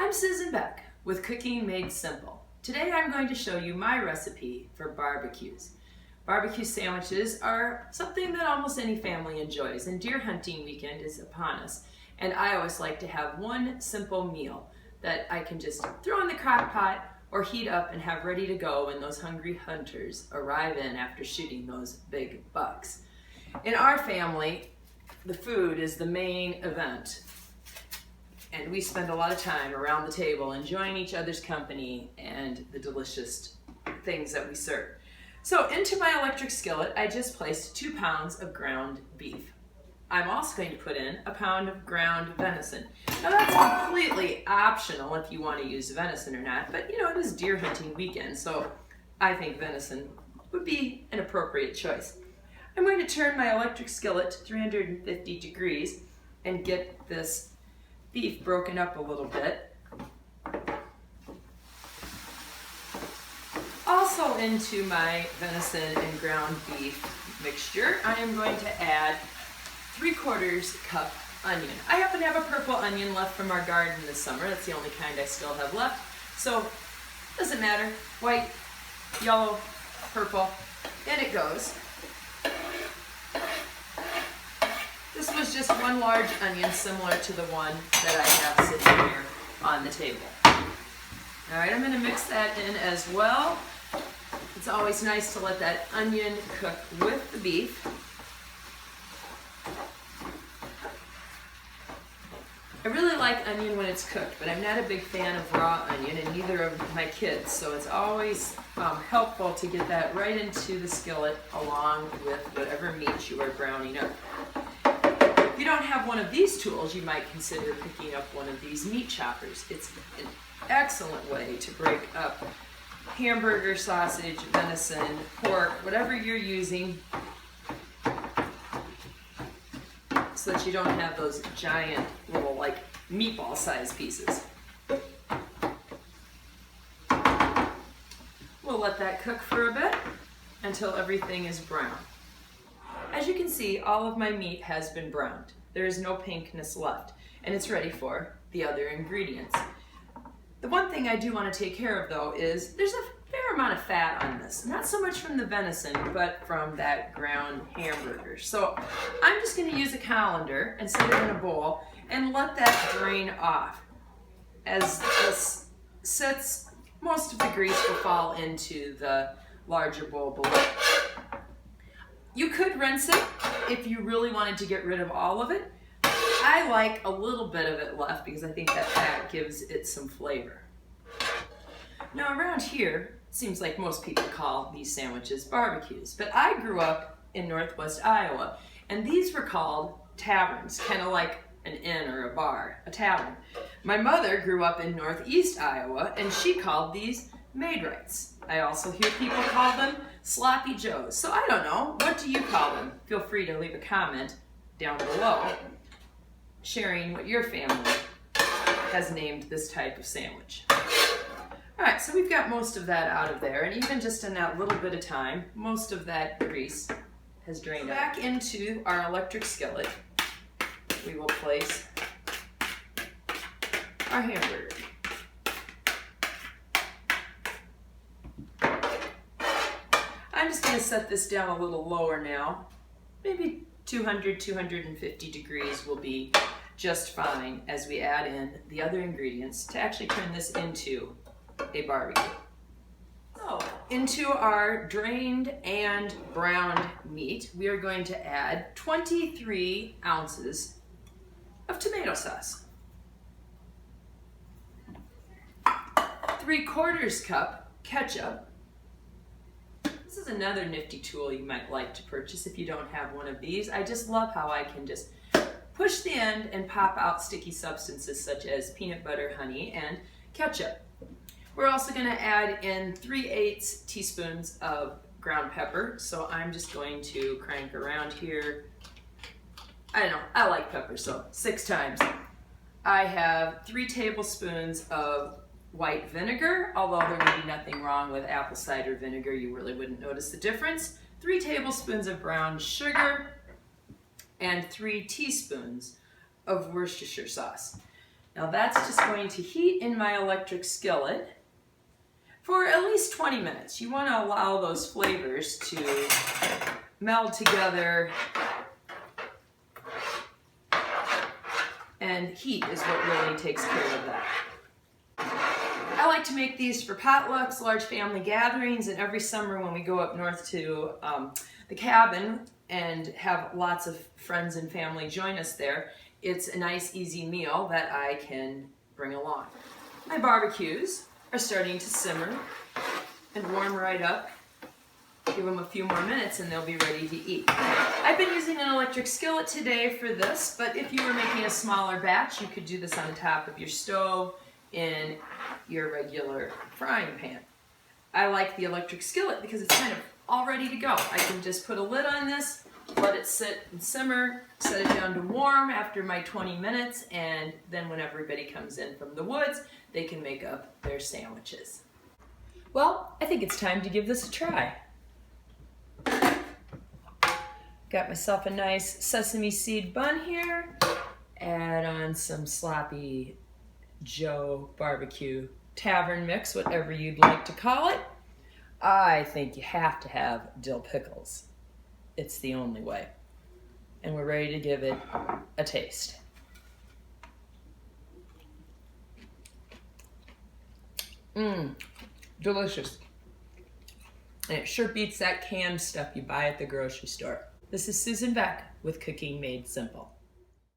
I'm Susan Beck with Cooking Made Simple. Today I'm going to show you my recipe for barbecues. Barbecue sandwiches are something that almost any family enjoys, and deer hunting weekend is upon us. And I always like to have one simple meal that I can just throw in the crock pot or heat up and have ready to go when those hungry hunters arrive in after shooting those big bucks. In our family, the food is the main event. And we spend a lot of time around the table enjoying each other's company and the delicious things that we serve. So into my electric skillet, I just placed 2 pounds of ground beef. I'm also going to put in a pound of ground venison. Now that's completely optional if you want to use venison or not, but you know, it is deer hunting weekend, so I think venison would be an appropriate choice. I'm going to turn my electric skillet to 350 degrees and get this beef broken up a little bit. Also into my venison and ground beef mixture, I am going to add 3/4 cup onion. I happen to have a purple onion left from our garden this summer. That's the only kind I still have left. So doesn't matter, white, yellow, purple, and it goes. This was just one large onion similar to the one that I have sitting here on the table. All right, I'm going to mix that in as well. It's always nice to let that onion cook with the beef. I really like onion when it's cooked, but I'm not a big fan of raw onion, and neither of my kids, so it's always helpful to get that right into the skillet along with whatever meat you are browning up. If you don't have one of these tools, you might consider picking up one of these meat choppers. It's an excellent way to break up hamburger, sausage, venison, pork, whatever you're using, so that you don't have those giant little like meatball sized pieces. We'll let that cook for a bit until everything is brown. As you can see, all of my meat has been browned. There is no pinkness left, and it's ready for the other ingredients. The one thing I do want to take care of though is there's a fair amount of fat on this. Not so much from the venison, but from that ground hamburger. So I'm just going to use a colander and set it in a bowl and let that drain off. As this sits, most of the grease will fall into the larger bowl below. You could rinse it if you really wanted to get rid of all of it. I like a little bit of it left because I think that fat gives it some flavor. Now around here, it seems like most people call these sandwiches barbecues, but I grew up in Northwest Iowa, and these were called taverns, kind of like an inn or a bar, a tavern. My mother grew up in Northeast Iowa, and she called these Maid-Rites. I also hear people call them sloppy joes. So I don't know, what do you call them? Feel free to leave a comment down below sharing what your family has named this type of sandwich. All right, so we've got most of that out of there, and even just in that little bit of time, most of that grease has drained out. Back into our electric skillet, we will place our hamburger. I'm just going to set this down a little lower now. Maybe 200, 250 degrees will be just fine as we add in the other ingredients to actually turn this into a barbecue. So, into our drained and browned meat, we are going to add 23 ounces of tomato sauce, 3/4 cup ketchup. This is another nifty tool you might like to purchase if you don't have one of these. I just love how I can just push the end and pop out sticky substances such as peanut butter, honey, and ketchup. We're also going to add in 3/8 teaspoons of ground pepper. So I'm just going to crank around here. I don't know, I like pepper, so 6 times. I have 3 tablespoons of white vinegar, although there may be nothing wrong with apple cider vinegar, you really wouldn't notice the difference. 3 tablespoons of brown sugar and 3 teaspoons of Worcestershire sauce. Now that's just going to heat in my electric skillet for at least 20 minutes. You want to allow those flavors to meld together, and heat is what really takes care of that. I like to make these for potlucks, large family gatherings, and every summer when we go up north to the cabin and have lots of friends and family join us there, it's a nice easy meal that I can bring along. My barbecues are starting to simmer and warm right up. Give them a few more minutes and they'll be ready to eat. I've been using an electric skillet today for this, but if you were making a smaller batch, you could do this on top of your stove in your regular frying pan. I like the electric skillet because it's kind of all ready to go. I can just put a lid on this, let it sit and simmer, set it down to warm after my 20 minutes, and then when everybody comes in from the woods, they can make up their sandwiches. Well, I think it's time to give this a try. Got myself a nice sesame seed bun here. Add on some sloppy Joe barbecue tavern mix, whatever you'd like to call it. I think you have to have dill pickles. It's the only way. And we're ready to give it a taste. Delicious. And it sure beats that canned stuff you buy at the grocery store. This is Susan Beck with Cooking Made Simple.